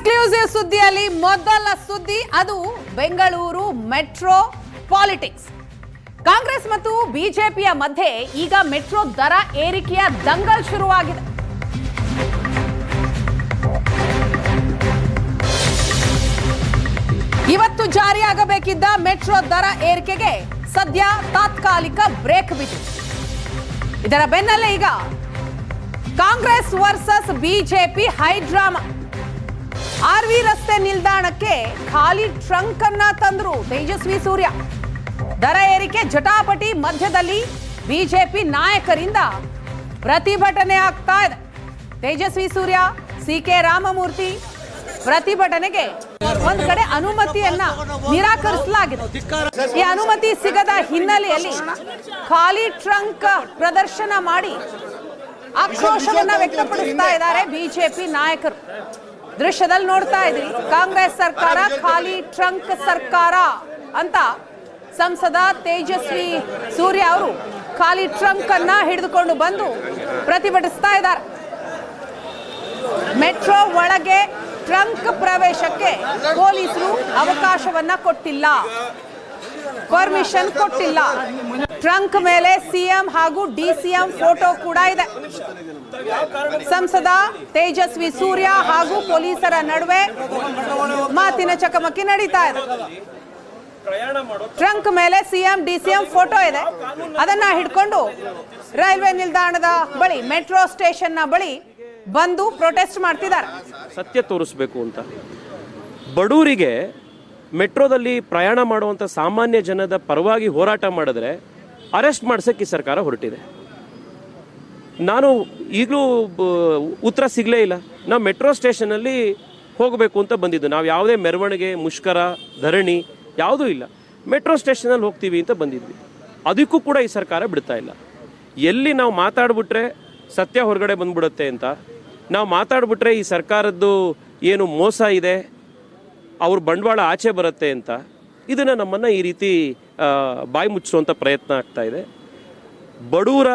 Exclusive ಸುದ್ದಿಯಲ್ಲಿ ಮೊದಲ ಸುದ್ದಿ ಅದು ಬೆಂಗಳೂರು ಮೆಟ್ರೋ ಪಾಲಿಟಿಕ್ಸ್. ಕಾಂಗ್ರೆಸ್ ಮತ್ತು ಬಿಜೆಪಿಯ ಮಧ್ಯೆ ಈಗ ಮೆಟ್ರೋ ದರ ಏರಿಕೆಯ ದಂಗಲ್ ಶುರುವಾಗಿದೆ. ಇವತ್ತು ಜಾರಿಯಾಗಬೇಕಿದ್ದ ಮೆಟ್ರೋ ದರ ಏರಿಕೆಗೆ ಸದ್ಯ ತಾತ್ಕಾಲಿಕ ಬ್ರೇಕ್ ಬಿದ್ದಿದೆ. ಇದರ ಬೆನ್ನಲ್ಲೇ ಈಗ Congress versus BJP high drama. RV ರಸ್ತೆ ನಿಲ್ದಾಣಕ್ಕೆ ಖಾಲಿ ಟ್ರಂಕ್ ಅನ್ನ ತಂದ್ರು ತೇಜಸ್ವಿ ಸೂರ್ಯ. ದರ ಏರಿಕೆ ಜಟಾಪಟಿ ಮಧ್ಯದಲ್ಲಿ ಬಿಜೆಪಿ ನಾಯಕರಿಂದ ಪ್ರತಿಭಟನೆ ಆಗ್ತಾ ಇದೆ. ತೇಜಸ್ವಿ ಸೂರ್ಯ, ಸಿ.ಕೆ. ರಾಮಮೂರ್ತಿ ಪ್ರತಿಭಟನೆಗೆ ಒಂದು ಕಡೆ ಅನುಮತಿಯನ್ನ ನಿರಾಕರಿಸಲಾಗಿದೆ. ಈ ಅನುಮತಿ ಸಿಗದ ಹಿನ್ನೆಲೆಯಲ್ಲಿ ಖಾಲಿ ಟ್ರಂಕ್ ಪ್ರದರ್ಶನ ಮಾಡಿ ಆಕ್ರೋಶವನ್ನ ವ್ಯಕ್ತಪಡಿಸ್ತಾ ಇದ್ದಾರೆ ಬಿಜೆಪಿ ನಾಯಕರು. ದೃಶ್ಯದಲ್ಲಿ ನೋಡ್ತಾ ಇದ್ರಿ, ಕಾಂಗ್ರೆಸ್ ಸರ್ಕಾರ ಖಾಲಿ ಟ್ರಂಕ್ ಸರ್ಕಾರ ಅಂತ ಸಂಸದ ತೇಜಸ್ವಿ ಸೂರ್ಯ ಅವರು ಖಾಲಿ ಟ್ರಂಕ್ ಅನ್ನ ಹಿಡಿದುಕೊಂಡು ಬಂದು ಪ್ರತಿಭಟಿಸ್ತಾ ಇದ್ದಾರೆ. ಮೆಟ್ರೋ ಒಳಗೆ ಟ್ರಂಕ್ ಪ್ರವೇಶಕ್ಕೆ ಪೊಲೀಸರು ಅವಕಾಶವನ್ನ ಕೊಟ್ಟಿಲ್ಲ, ಪರ್ಮಿಷನ್ ಕೊಟ್ಟಿಲ್ಲ. ಟ್ರಂಕ್ ಮೇಲೆ ಸಿಎಂ ಹಾಗೂ ಡಿಸಿಎಂ ಫೋಟೋ ಕೂಡ ಇದೆ. ಸಂಸದ ತೇಜಸ್ವಿ ಸೂರ್ಯ ಹಾಗೂ ಪೊಲೀಸರ ನಡುವೆ ಮಾತಿನ ಚಕಮಕಿ ನಡೀತಾ ಇದೆ. ಟ್ರಂಕ್ ಮೇಲೆ ಸಿಎಂ ಡಿಸಿಎಂ ಫೋಟೋ ಇದೆ. ಅದನ್ನ ಹಿಡ್ಕೊಂಡು ರೈಲ್ವೆ ನಿಲ್ದಾಣದ ಬಳಿ, ಮೆಟ್ರೋ ಸ್ಟೇಷನ್ ನ ಬಳಿ ಬಂದು ಪ್ರೊಟೆಸ್ಟ್ ಮಾಡ್ತಿದ್ದಾರೆ. ಸತ್ಯ ತೋರಿಸಬೇಕು ಅಂತ ಬಡವರಿಗೆ ಮೆಟ್ರೋದಲ್ಲಿ ಪ್ರಯಾಣ ಮಾಡುವಂತ ಸಾಮಾನ್ಯ ಜನದ ಪರವಾಗಿ ಹೋರಾಟ ಮಾಡಿದ್ರೆ ಅರೆಸ್ಟ್ ಮಾಡ್ಸಕ್ಕೆ ಈ ಸರ್ಕಾರ ಹೊರಟಿದೆ. ನಾನು ಈಗಲೂ ಉತ್ತರ ಸಿಗಲೇ ಇಲ್ಲ. ನಾವು ಮೆಟ್ರೋ ಸ್ಟೇಷನಲ್ಲಿ ಹೋಗಬೇಕು ಅಂತ ಬಂದಿದ್ದು. ನಾವು ಯಾವುದೇ ಮೆರವಣಿಗೆ, ಮುಷ್ಕರ, ಧರಣಿ ಯಾವುದೂ ಇಲ್ಲ. ಮೆಟ್ರೋ ಸ್ಟೇಷನಲ್ಲಿ ಹೋಗ್ತೀವಿ ಅಂತ ಬಂದಿದ್ವಿ. ಅದಕ್ಕೂ ಕೂಡ ಈ ಸರ್ಕಾರ ಬಿಡ್ತಾ ಇಲ್ಲ. ಎಲ್ಲಿ ನಾವು ಮಾತಾಡ್ಬಿಟ್ರೆ ಸತ್ಯ ಹೊರಗಡೆ ಬಂದ್ಬಿಡುತ್ತೆ ಅಂತ, ನಾವು ಮಾತಾಡ್ಬಿಟ್ರೆ ಈ ಸರ್ಕಾರದ್ದು ಏನು ಮೋಸ ಇದೆ, ಅವ್ರ ಬಂಡವಾಳ ಆಚೆ ಬರುತ್ತೆ ಅಂತ, ಇದನ್ನು ನಮ್ಮನ್ನು ಈ ರೀತಿ ಬಾಯಿ ಮುಚ್ಚುವಂಥ ಪ್ರಯತ್ನ ಆಗ್ತಾ ಇದೆ. ಬಡವರ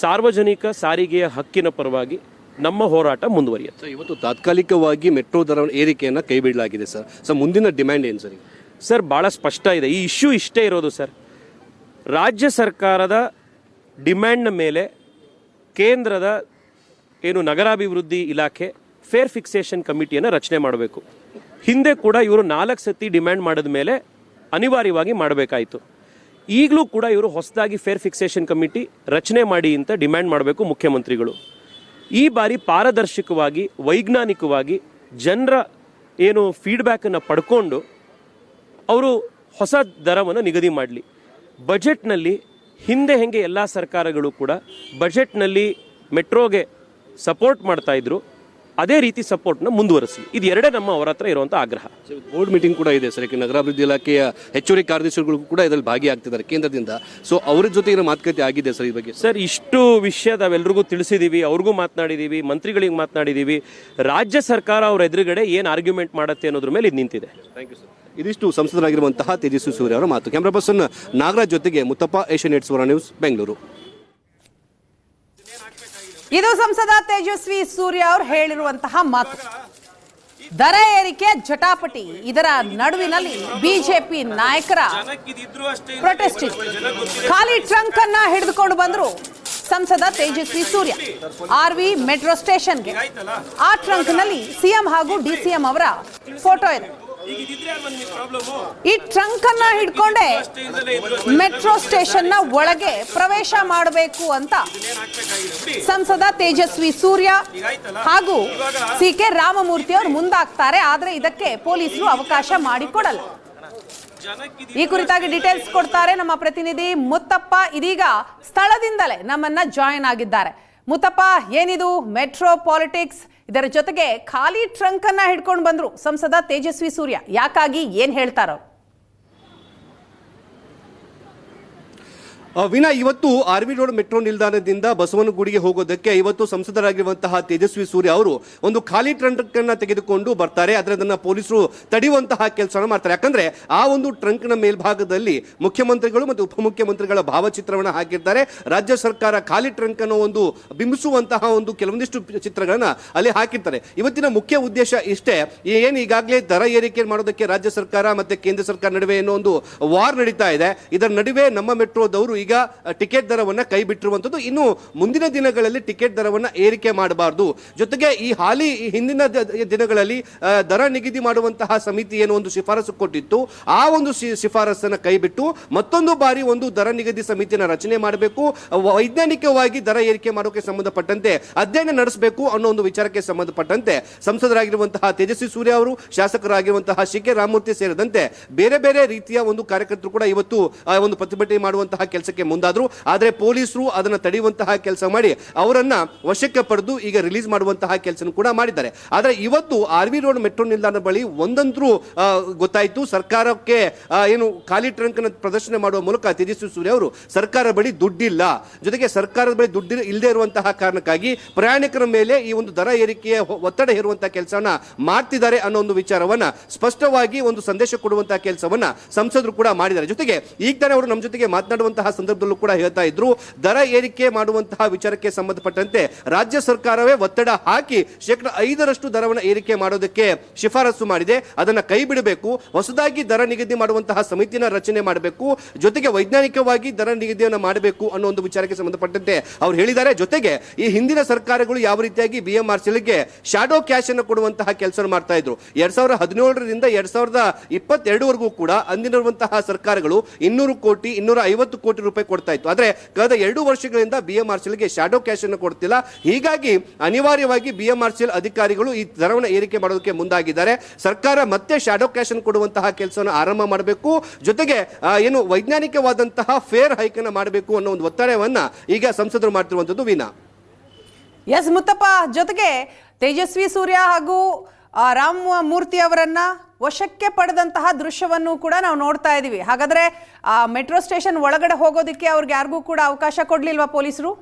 ಸಾರ್ವಜನಿಕ ಸಾರಿಗೆಯ ಹಕ್ಕಿನ ಪರವಾಗಿ ನಮ್ಮ ಹೋರಾಟ ಮುಂದುವರಿಯುತ್ತೆ. ಇವತ್ತು ತಾತ್ಕಾಲಿಕವಾಗಿ ಮೆಟ್ರೋ ದರ ಏರಿಕೆಯನ್ನು ಕೈ ಬಿಡಲಾಗಿದೆ ಸರ್. ಮುಂದಿನ ಡಿಮ್ಯಾಂಡ್ ಏನು ಸರ್? ಸರ್, ಭಾಳ ಸ್ಪಷ್ಟ ಇದೆ. ಈ ಇಶ್ಯೂ ಇಷ್ಟೇ ಇರೋದು ಸರ್. ರಾಜ್ಯ ಸರ್ಕಾರದ ಡಿಮ್ಯಾಂಡ್ನ ಮೇಲೆ ಕೇಂದ್ರದ ಏನು ನಗರಾಭಿವೃದ್ಧಿ ಇಲಾಖೆ ಫೇರ್ ಫಿಕ್ಸೇಷನ್ ಕಮಿಟಿಯನ್ನು ರಚನೆ ಮಾಡಬೇಕು. ಹಿಂದೆ ಕೂಡ ಇವರು 4 ಸತಿ ಡಿಮ್ಯಾಂಡ್ ಮಾಡಿದ ಮೇಲೆ ಅನಿವಾರ್ಯವಾಗಿ ಮಾಡಬೇಕಾಯಿತು. ಈಗಲೂ ಕೂಡ ಇವರು ಹೊಸದಾಗಿ ಫೇರ್ ಫಿಕ್ಸೇಷನ್ ಕಮಿಟಿ ರಚನೆ ಮಾಡಿ ಅಂತ ಡಿಮ್ಯಾಂಡ್ ಮಾಡಬೇಕು ಮುಖ್ಯಮಂತ್ರಿಗಳು. ಈ ಬಾರಿ ಪಾರದರ್ಶಕವಾಗಿ, ವೈಜ್ಞಾನಿಕವಾಗಿ ಜನರ ಏನು ಫೀಡ್ಬ್ಯಾಕನ್ನು ಪಡ್ಕೊಂಡು ಅವರು ಹೊಸ ದರವನ್ನು ನಿಗದಿ ಮಾಡಲಿ. ಬಜೆಟ್ನಲ್ಲಿ ಹಿಂದೆ ಹೆಂಗೆ ಎಲ್ಲ ಸರ್ಕಾರಗಳು ಕೂಡ ಬಜೆಟ್ನಲ್ಲಿ ಮೆಟ್ರೋಗೆ ಸಪೋರ್ಟ್ ಮಾಡ್ತಾ ಇದ್ರು, ಅದೇ ರೀತಿ ಸಪೋರ್ಟ್ನ ಮುಂದುವರಿಸಲಿ. ಇದು ಎರಡೇ ನಮ್ಮ ಅವರ ಹತ್ರ ಇರುವಂಥ ಆಗ್ರಹ. ಬೋರ್ಡ್ ಮೀಟಿಂಗ್ ಕೂಡ ಇದೆ ಸರ್. ನಗರಾಭಿವೃದ್ಧಿ ಇಲಾಖೆಯ ಹೆಚ್ಚುವರಿ ಕಾರ್ಯದರ್ಶಿಗಳು ಕೂಡ ಇದರಲ್ಲಿ ಭಾಗಿಯಾಗ್ತಿದ್ದಾರೆ ಕೇಂದ್ರದಿಂದ. ಸೊ ಅವ್ರ ಜೊತೆ ಏನೋ ಮಾತುಕತೆ ಆಗಿದೆ ಸರ್ ಈ ಬಗ್ಗೆ? ಸರ್, ಇಷ್ಟು ವಿಷಯ ನಾವೆಲ್ಲರಿಗೂ ತಿಳಿಸಿದ್ದೀವಿ, ಅವ್ರಿಗೂ ಮಾತನಾಡಿದ್ದೀವಿ, ಮಂತ್ರಿಗಳಿಗೆ ಮಾತನಾಡಿದ್ದೀವಿ. ರಾಜ್ಯ ಸರ್ಕಾರ ಅವ್ರ ಎದುರುಗಡೆ ಏನು ಆರ್ಗ್ಯುಮೆಂಟ್ ಮಾಡುತ್ತೆ ಅನ್ನೋದ್ರ ಮೇಲೆ ಇದು ನಿಂತಿದೆ. Thank you sir. ಇದಿಷ್ಟು ಸಂಸದರಾಗಿರುವಂತಹ ತೇಜಸ್ವಿ ಸೂರ್ಯ ಅವರ ಮಾತು. ಕ್ಯಾಮ್ರಾ ಪರ್ಸನ್ ನಾಗರಾಜ್ ಜೊತೆಗೆ ಮುತ್ತಪ್ಪ, ಏಷ್ಯನ್ ಸುವರ್ಣ ನ್ಯೂಸ್, ಬೆಂಗಳೂರು. ಇದು ಸಂಸದ ತೇಜಸ್ವಿ ಸೂರ್ಯ ಅವರು ಹೇಳಿರುವಂತಹ ಮಾತು. ದರ ಏರಿಕೆ ಜಟಾಪಟಿ, ಇದರ ನಡುವಿನಲ್ಲಿ ಬಿಜೆಪಿ ನಾಯಕರ ಪ್ರೊಟೆಸ್ಟ್. ಖಾಲಿ ಟ್ರಂಕ್ ಅನ್ನ ಹಿಡಿದುಕೊಂಡು ಬಂದ್ರು ಸಂಸದ ತೇಜಸ್ವಿ ಸೂರ್ಯ ಆರ್ವಿ ಮೆಟ್ರೋ ಸ್ಟೇಷನ್ಗೆ. ಆ ಟ್ರಂಕ್ ನಲ್ಲಿ ಸಿಎಂ ಹಾಗೂ ಡಿಸಿಎಂ ಅವರ ಫೋಟೋ ಇದೆ. ಈ ಟ್ರಂಕ್ ಅನ್ನ ಹಿಡ್ಕೊಂಡೆ ಮೆಟ್ರೋ ಸ್ಟೇಷನ್ ನ ಒಳಗೆ ಪ್ರವೇಶ ಮಾಡಬೇಕು ಅಂತ ಸಂಸದ ತೇಜಸ್ವಿ ಸೂರ್ಯ ಹಾಗೂ ಸಿ.ಕೆ. ರಾಮಮೂರ್ತಿ ಅವರು ಮುಂದಾಗ್ತಾರೆ. ಆದ್ರೆ ಇದಕ್ಕೆ ಪೊಲೀಸರು ಅವಕಾಶ ಮಾಡಿಕೊಡಲ್ಲ. ಈ ಕುರಿತಾಗಿ ಡೀಟೇಲ್ಸ್ ಕೊಡ್ತಾರೆ ನಮ್ಮ ಪ್ರತಿನಿಧಿ ಮುತ್ತಪ್ಪ. ಇದೀಗ ಸ್ಥಳದಿಂದಲೇ ನಮ್ಮನ್ನ ಜಾಯಿನ್ ಆಗಿದ್ದಾರೆ. ಮುತ್ತಪ್ಪ, ಏನಿದು ಮೆಟ್ರೋ ಪಾಲಿಟಿಕ್ಸ್? ಇದರ ಜೊತೆಗೆ ಖಾಲಿ ಟ್ರಂಕ್ ಅನ್ನ ಹಿಡ್ಕೊಂಡು ಬಂದ್ರು ಸಂಸದ ತೇಜಸ್ವಿ ಸೂರ್ಯ, ಯಾಕಾಗಿ, ಏನ್ ಹೇಳ್ತಾರೋ? ವಿನಾ, ಇವತ್ತು RV ರೋಡ್ ಮೆಟ್ರೋ ನಿಲ್ದಾಣದಿಂದ ಬಸವನಗುಡಿಗೆ ಹೋಗೋದಕ್ಕೆ ಇವತ್ತು ಸಂಸದರಾಗಿರುವಂತಹ ತೇಜಸ್ವಿ ಸೂರ್ಯ ಅವರು ಒಂದು ಖಾಲಿ ಟ್ರಂಕ್ ಅನ್ನ ತೆಗೆದುಕೊಂಡು ಬರ್ತಾರೆ. ಅದನ್ನ ಪೊಲೀಸರು ತಡೆಯುವಂತಹ ಕೆಲಸ ಮಾಡ್ತಾರೆ. ಯಾಕಂದ್ರೆ ಆ ಒಂದು ಟ್ರಂಕ್ ನ ಮೇಲ್ಭಾಗದಲ್ಲಿ ಮುಖ್ಯಮಂತ್ರಿಗಳು ಮತ್ತು ಉಪಮುಖ್ಯಮಂತ್ರಿಗಳ ಭಾವಚಿತ್ರವನ್ನ ಹಾಕಿರ್ತಾರೆ. ರಾಜ್ಯ ಸರ್ಕಾರ ಖಾಲಿ ಟ್ರಂಕ್ ಅನ್ನು ಒಂದು ಬಿಂಬಿಸುವಂತಹ ಒಂದು ಕೆಲವೊಂದಿಷ್ಟು ಚಿತ್ರಗಳನ್ನ ಅಲ್ಲಿ ಹಾಕಿರ್ತಾರೆ. ಇವತ್ತಿನ ಮುಖ್ಯ ಉದ್ದೇಶ ಇಷ್ಟೇ, ಏನು ಈಗಾಗಲೇ ದರ ಏರಿಕೆ ಮಾಡೋದಕ್ಕೆ ರಾಜ್ಯ ಸರ್ಕಾರ ಮತ್ತೆ ಕೇಂದ್ರ ಸರ್ಕಾರ ನಡುವೆ ಏನೋ ಒಂದು ವಾರ್ ನಡೀತಾ ಇದೆ. ಇದರ ನಡುವೆ ನಮ್ಮ ಮೆಟ್ರೋದವರು ಈಗ ಟಿಕೆಟ್ ದರವನ್ನ ಕೈ ಬಿಟ್ಟಿರುವಂತದ್ದು. ಇನ್ನು ಮುಂದಿನ ದಿನಗಳಲ್ಲಿ ಟಿಕೆಟ್ ದರವನ್ನ ಏರಿಕೆ ಮಾಡಬಾರದು. ಜೊತೆಗೆ ಈ ಹಿಂದಿನ ದಿನಗಳಲ್ಲಿ ದರ ನಿಗದಿ ಮಾಡುವಂತಹ ಸಮಿತಿ ಏನೋ ಒಂದು ಶಿಫಾರಸು ಕೊಟ್ಟಿತ್ತು, ಆ ಒಂದು ಶಿಫಾರಸನ್ನ ಕೈ ಬಿಟ್ಟು ಮತ್ತೊಂದು ಬಾರಿ ಒಂದು ದರ ನಿಗದಿ ಸಮಿತಿಯನ್ನು ರಚನೆ ಮಾಡಬೇಕು, ವೈಜ್ಞಾನಿಕವಾಗಿ ದರ ಏರಿಕೆ ಮಾಡೋಕೆ ಸಂಬಂಧಪಟ್ಟಂತೆ ಅಧ್ಯಯನ ನಡೆಸಬೇಕು ಅನ್ನೋ ಒಂದು ವಿಚಾರಕ್ಕೆ ಸಂಬಂಧಪಟ್ಟಂತೆ ಸಂಸದರಾಗಿರುವಂತಹ ತೇಜಸ್ವಿ ಸೂರ್ಯ ಅವರು, ಶಾಸಕರಾಗಿರುವಂತಹ CK ರಾಮಮೂರ್ತಿ ಸೇರಿದಂತೆ ಬೇರೆ ಬೇರೆ ರೀತಿಯ ಒಂದು ಕಾರ್ಯಕರ್ತರು ಕೂಡ ಇವತ್ತು ಒಂದು ಪ್ರತಿಭಟನೆ ಮಾಡುವಂತಹ ಕೆಲಸಕ್ಕೆ ಮುಂದಾದ್ರು. ಆದರೆ ಪೊಲೀಸರು ಅದನ್ನು ತಡೆಯುವಂತಹ ಕೆಲಸ ಮಾಡಿ ಅವರನ್ನ ವಶಕ್ಕೆ ಪಡೆದು ಈಗ ರಿಲೀಸ್ ಮಾಡುವಂತಹ ಕೆಲಸ ಕೂಡ ಮಾಡಿದ್ದಾರೆ. ಆದರೆ ಇವತ್ತು RV ರೋಡ್ ಮೆಟ್ರೋ ನಿಲ್ದಾಣ ಬಳಿ ಒಂದಂತರೂ ಗೊತ್ತಾಯಿತು, ಸರ್ಕಾರಕ್ಕೆ ಏನು ಖಾಲಿ ಟ್ರಂಕ್ ಅನ್ನು ಪ್ರದರ್ಶನ ಮಾಡುವ ಮೂಲಕ ತೇಜಸ್ವಿ ಸೂರ್ಯ ಅವರು ಸರ್ಕಾರ ಬಳಿ ದುಡ್ಡಿಲ್ಲ, ಜೊತೆಗೆ ಸರ್ಕಾರದ ಬಳಿ ದುಡ್ಡು ಇಲ್ಲದೆ ಇರುವಂತಹ ಕಾರಣಕ್ಕಾಗಿ ಪ್ರಯಾಣಿಕರ ಮೇಲೆ ಈ ಒಂದು ದರ ಏರಿಕೆಯ ಒತ್ತಡ ಹೇರುವಂತಹ ಕೆಲಸವನ್ನ ಮಾಡ್ತಿದ್ದಾರೆ ಅನ್ನೋ ಒಂದು ವಿಚಾರವನ್ನ ಸ್ಪಷ್ಟವಾಗಿ ಒಂದು ಸಂದೇಶ ಕೊಡುವಂತಹ ಕೆಲಸವನ್ನ ಸಂಸದರು ಕೂಡ ಮಾಡಿದ್ದಾರೆ. ಜೊತೆಗೆ ಈಗ ತಾನೇ ಅವರು ನಮ್ಮ ಜೊತೆಗೆ ಮಾತನಾಡುವಂತಹ ಸಂದರ್ಭದಲ್ಲೂ ಕೂಡ ಹೇಳ್ತಾ ಇದ್ರು, ದರ ಏರಿಕೆ ಮಾಡುವಂತಹ ವಿಚಾರಕ್ಕೆ ಸಂಬಂಧಪಟ್ಟಂತೆ ರಾಜ್ಯ ಸರ್ಕಾರವೇ ಒತ್ತಡ ಹಾಕಿ 5% ದರವನ್ನು ಏರಿಕೆ ಮಾಡೋದಕ್ಕೆ ಶಿಫಾರಸು ಮಾಡಿದೆ, ಅದನ್ನ ಕೈ ಬಿಡಬೇಕು, ಹೊಸದಾಗಿ ದರ ನಿಗದಿ ಮಾಡುವಂತಹ ಸಮಿತಿನ ರಚನೆ ಮಾಡಬೇಕು, ಜೊತೆಗೆ ವೈಜ್ಞಾನಿಕವಾಗಿ ದರ ನಿಗದಿಯನ್ನು ಮಾಡಬೇಕು ಅನ್ನೋ ಒಂದು ವಿಚಾರಕ್ಕೆ ಸಂಬಂಧಪಟ್ಟಂತೆ ಅವರು ಹೇಳಿದ್ದಾರೆ. ಜೊತೆಗೆ ಈ ಹಿಂದಿನ ಸರ್ಕಾರಗಳು ಯಾವ ರೀತಿಯಾಗಿ BMRCLಗೆ ಶಾಡೋ ಕ್ಯಾಶ್ ಅನ್ನು ಕೊಡುವಂತಹ ಕೆಲಸ ಮಾಡ್ತಾ ಇದ್ರು. 2017ರಿಂದ 2022ವರೆಗೂ ಕೂಡ ಅಂದಿರುವಂತಹ ಸರ್ಕಾರಗಳು 200 ಕೋಟಿ 250 ಕೋಟಿ ರೂಪಾಯಿ ಕೊಡ್ತಾ ಇತ್ತು. ಆದ್ರೆ ಕಳೆದ 2 ವರ್ಷಗಳಿಂದ BMRCLಗೆ ಶಾಡೋ ಕ್ಯಾಶ್ ಅನ್ನು ಕೊಡ್ತಿಲ್ಲ. ಹೀಗಾಗಿ ಅನಿವಾರ್ಯವಾಗಿ BMRCL ಅಧಿಕಾರಿಗಳು ಈ ದರವನ್ನು ಏರಿಕೆ ಮಾಡೋದಕ್ಕೆ ಮುಂದಾಗಿದ್ದಾರೆ. ಸರ್ಕಾರ ಮತ್ತೆ ಶಾಡೋ ಕ್ಯಾಶ್ ಅನ್ನು ಕೊಡುವಂತಹ ಕೆಲಸವನ್ನು ಆರಂಭ ಮಾಡಬೇಕು, ಜೊತೆಗೆ ಏನು ವೈಜ್ಞಾನಿಕವಾದಂತಹ ಫೇರ್ ಹೈಕ್ ಅನ್ನು ಮಾಡಬೇಕು ಅನ್ನೋ ಒಂದು ಒತ್ತಾಯವನ್ನ ಈಗ ಸಂಸದರು ಮಾಡ್ತಿರುವಂತದ್ದು. ವೀಣಾ, ಎಸ್ ಮುತ್ತಪ್ಪ, ಜೊತೆಗೆ ತೇಜಸ್ವಿ ಸೂರ್ಯ ಹಾಗೂ ರಾಮಮೂರ್ತಿ ಅವರನ್ನ ವಶಕ್ಕೆ ಪಡೆದಂತಹ ದೃಶ್ಯವನ್ನು ಕೂಡ ನಾವು ನೋಡ್ತಾ ಇದೀವಿ. ಹಾಗಾದ್ರೆ ಮೆಟ್ರೋ ಸ್ಟೇಷನ್ ಒಳಗಡೆ ಹೋಗೋದಕ್ಕೆ ಅವ್ರಿಗೆ ಯಾರಿಗೂ ಕೂಡ ಅವಕಾಶ ಕೊಡ್ಲಿಲ್ವಾ ಪೊಲೀಸರು?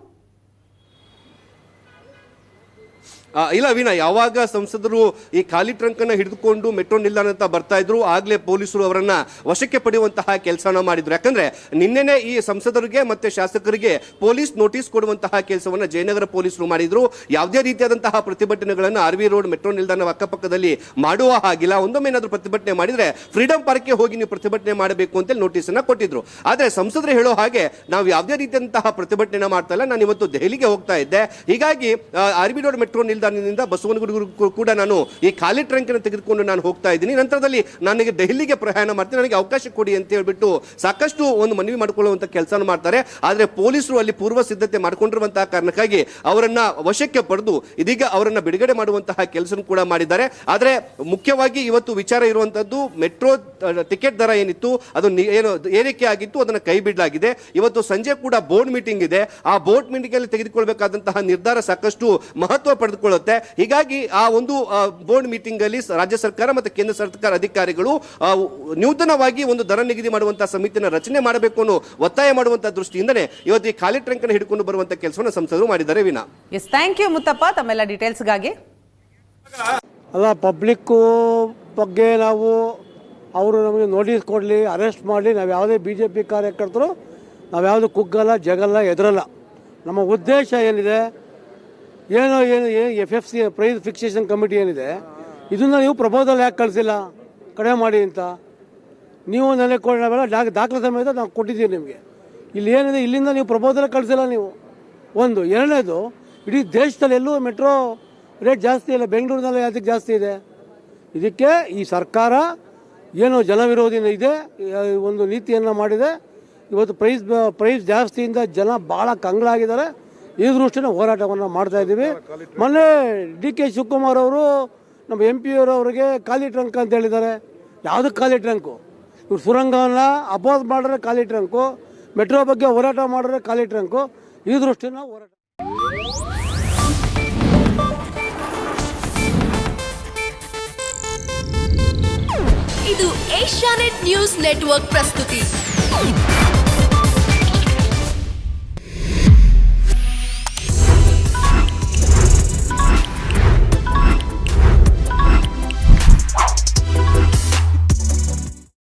ಇಲ್ಲ ವೀಣಾ, ಯಾವಾಗ ಸಂಸದರು ಈ ಖಾಲಿ ಟ್ರಂಕ್ ಅನ್ನ ಹಿಡಿದುಕೊಂಡು ಮೆಟ್ರೋ ನಿಲ್ದಾಣ ಅಂತ ಬರ್ತಾ ಇದ್ರು, ಆಗ್ಲೇ ಪೊಲೀಸರು ಅವರನ್ನ ವಶಕ್ಕೆ ಪಡೆಯುವಂತಹ ಕೆಲಸನ ಮಾಡಿದ್ರು. ಯಾಕಂದ್ರೆ ನಿನ್ನೆನೆ ಈ ಸಂಸದರಿಗೆ ಮತ್ತೆ ಶಾಸಕರಿಗೆ ಪೊಲೀಸ್ ನೋಟಿಸ್ ಕೊಡುವಂತಹ ಕೆಲಸವನ್ನ ಜಯನಗರ ಪೊಲೀಸರು ಮಾಡಿದ್ರು. ಯಾವುದೇ ರೀತಿಯಾದಂತಹ ಪ್ರತಿಭಟನೆಗಳನ್ನು RV ರೋಡ್ ಮೆಟ್ರೋ ನಿಲ್ದಾಣ ಅಕ್ಕಪಕ್ಕದಲ್ಲಿ ಮಾಡುವ ಹಾಗಿಲ್ಲ, ಒಂದೊಮ್ಮೆ ಏನಾದರೂ ಪ್ರತಿಭಟನೆ ಮಾಡಿದ್ರೆ ಫ್ರೀಡಂ ಪಾರ್ಕ್ಗೆ ಹೋಗಿ ನೀವು ಪ್ರತಿಭಟನೆ ಮಾಡಬೇಕು ಅಂತ ನೋಟಿಸ್ ಅನ್ನ ಕೊಟ್ಟಿದ್ರು. ಆದ್ರೆ ಸಂಸದರು ಹೇಳೋ ಹಾಗೆ ನಾವು ಯಾವುದೇ ರೀತಿಯಂತಹ ಪ್ರತಿಭಟನೆ ಮಾಡ್ತಾ ಇಲ್ಲ, ನಾನು ಇವತ್ತು ದೆಹಲಿಗೆ ಹೋಗ್ತಾ ಇದ್ದೆ, ಹೀಗಾಗಿ RV ರೋಡ್ ಮೆಟ್ರೋ ನಿಲ್ದಾಣದಿಂದ ಬಸವನಗುಡಿಗೂ ಕೂಡ ನಾನು ಈ ಖಾಲಿ ಟ್ರಂಕ್ ಅನ್ನು ತೆಗೆದುಕೊಂಡು ನಾನು ಹೋಗ್ತಾ ಇದ್ದೀನಿ, ನಂತರದಲ್ಲಿ ನನಗೆ ದೆಹಲಿಗೆ ಪ್ರಯಾಣ ಮಾಡ್ತೀನಿ, ನನಗೆ ಅವಕಾಶ ಕೊಡಿ ಅಂತ ಹೇಳ್ಬಿಟ್ಟು ಸಾಕಷ್ಟು ಒಂದು ಮನವಿ ಮಾಡಿಕೊಳ್ಳುವಂತ ಕೆಲಸ ಮಾಡ್ತಾರೆ. ಆದ್ರೆ ಪೊಲೀಸರು ಅಲ್ಲಿ ಪೂರ್ವ ಸಿದ್ಧತೆ ಮಾಡಿಕೊಂಡಿರುವಂತಹ ಕಾರಣಕ್ಕಾಗಿ ಅವರನ್ನ ವಶಕ್ಕೆ ಪಡೆದು ಇದೀಗ ಅವರನ್ನ ಬಿಡುಗಡೆ ಮಾಡುವಂತಹ ಕೆಲಸ ಕೂಡ ಮಾಡಿದ್ದಾರೆ. ಆದ್ರೆ ಮುಖ್ಯವಾಗಿ ಇವತ್ತು ವಿಚಾರ ಇರುವಂತದ್ದು, ಮೆಟ್ರೋ ಟಿಕೆಟ್ ದರ ಏನಿತ್ತು ಅದು ಏನು ಏರಿಕೆ ಆಗಿತ್ತು ಅದನ್ನ ಕೈ ಬಿಡಲಾಗಿದೆ. ಇವತ್ತು ಸಂಜೆ ಕೂಡ ಬೋರ್ಡ್ ಮೀಟಿಂಗ್ ಇದೆ, ಆ ಬೋರ್ಡ್ ಮೀಟಿಂಗ್ ಅಲ್ಲಿ ತೆಗೆದುಕೊಳ್ಬೇಕಾದಂತಹ ನಿರ್ಧಾರ ಸಾಕಷ್ಟು ಮಹತ್ವ ಪಡೆದುಕೊಳ್ಳುತ್ತೆ. ಹೀಗಾಗಿ ಆ ಒಂದು ಬೋರ್ಡ್ ಮೀಟಿಂಗ್ ಅಲ್ಲಿ ರಾಜ್ಯ ಸರ್ಕಾರ ಮತ್ತು ಕೇಂದ್ರ ಸರ್ಕಾರ ಅಧಿಕಾರಿಗಳು ನೂತನವಾಗಿ ಒಂದು ದರ ನಿಗದಿ ಮಾಡುವಂತಹ ಸಮಿತಿಯನ್ನು ರಚನೆ ಮಾಡಬೇಕು ಅನ್ನೋ ಒತ್ತಾಯ ಮಾಡುವಂತಹ ದೃಷ್ಟಿಯಿಂದನೇ ಇವತ್ತು ಈ ಖಾಲಿ ಟ್ರಂಕ್ ಅನ್ನು ಹಿಡಿದುಕೊಂಡು ಬರುವಂತಹ ಕೆಲಸವನ್ನು ಸಂಸದರು ಮಾಡಿದ್ದಾರೆ. Veena, S, thank you Muthappa ತಮ್ಮೆಲ್ಲ ಡೀಟೇಲ್ಸ್ಗಾಗಿ. ಅಲ್ಲ, ಪಬ್ಲಿಕ್ಕು ಬಗ್ಗೆ ನಾವು ಅವರು ನಮಗೆ ನೋಟಿಸ್ ಕೊಡಲಿ, ಅರೆಸ್ಟ್ ಮಾಡಲಿ, ನಾವು ಯಾವುದೇ BJP ಕಾರ್ಯಕರ್ತರು ನಾವು ಯಾವುದು ಕುಗ್ಗಲ್ಲ, ಜಗಲ್ಲ, ಎದುರಲ್ಲ. ನಮ್ಮ ಉದ್ದೇಶ ಏನಿದೆ, ಏನು FFC ಪ್ರೈಸ್ ಫಿಕ್ಸೇಷನ್ ಕಮಿಟಿ ಏನಿದೆ, ಇದನ್ನು ನೀವು ಪ್ರಪೋಸಲ್ ಯಾಕೆ ಕಳಿಸಿಲ್ಲ ಕಡಿಮೆ ಮಾಡಿ ಅಂತ ನೀವು ನನಗೆ ದಾಖಲೆ ಸಮೇತ ನಾವು ಕೊಟ್ಟಿದ್ದೀವಿ ನಿಮಗೆ. ಇಲ್ಲಿ ಏನಿದೆ, ಇಲ್ಲಿಂದ ನೀವು ಪ್ರಪೋಸಲ್ ಕಳಿಸಿಲ್ಲ ನೀವು. ಒಂದು. ಎರಡನೇದು, ಇಡೀ ದೇಶದಲ್ಲಿ ಎಲ್ಲೂ ಮೆಟ್ರೋ ರೇಟ್ ಜಾಸ್ತಿ ಇಲ್ಲ, ಬೆಂಗಳೂರಿನಲ್ಲಿ ಅದಕ್ಕೆ ಜಾಸ್ತಿ ಇದೆ. ಇದಕ್ಕೆ ಈ ಸರ್ಕಾರ ಏನು ಜನವಿರೋಧಿ ಇದೆ, ಒಂದು ನೀತಿಯನ್ನು ಮಾಡಿದೆ. ಇವತ್ತು ಪ್ರೈಸ್ ಜಾಸ್ತಿಯಿಂದ ಜನ ಭಾಳ ಕಂಗಳಾಗಿದ್ದಾರೆ. ಈ ದೃಷ್ಟಿನ ಹೋರಾಟವನ್ನು ಮಾಡ್ತಾ ಇದ್ದೀವಿ. ಮೊನ್ನೆ DK ಶಿವಕುಮಾರ್ ಅವರು ನಮ್ಮ MP ಅವರಿಗೆ ಖಾಲಿ ಟ್ರಂಕ್ ಅಂತ ಹೇಳಿದ್ದಾರೆ. ಯಾವುದಕ್ಕೆ ಖಾಲಿ ಟ್ರಂಕು? ಇವ್ರು ಸುರಂಗವನ್ನು ಅಪೋಸ್ ಮಾಡಿದ್ರೆ ಖಾಲಿ ಟ್ರಂಕು, ಮೆಟ್ರೋ ಬಗ್ಗೆ ಹೋರಾಟ ಮಾಡಿದ್ರೆ ಖಾಲಿ ಟ್ರಂಕು. ಈ ದೃಷ್ಟಿನ ಹೋರಾಟ. ಇದು ಏಷ್ಯಾನೆಟ್ ನ್ಯೂಸ್ ನೆಟ್ವರ್ಕ್ ಪ್ರಸ್ತುತಿ.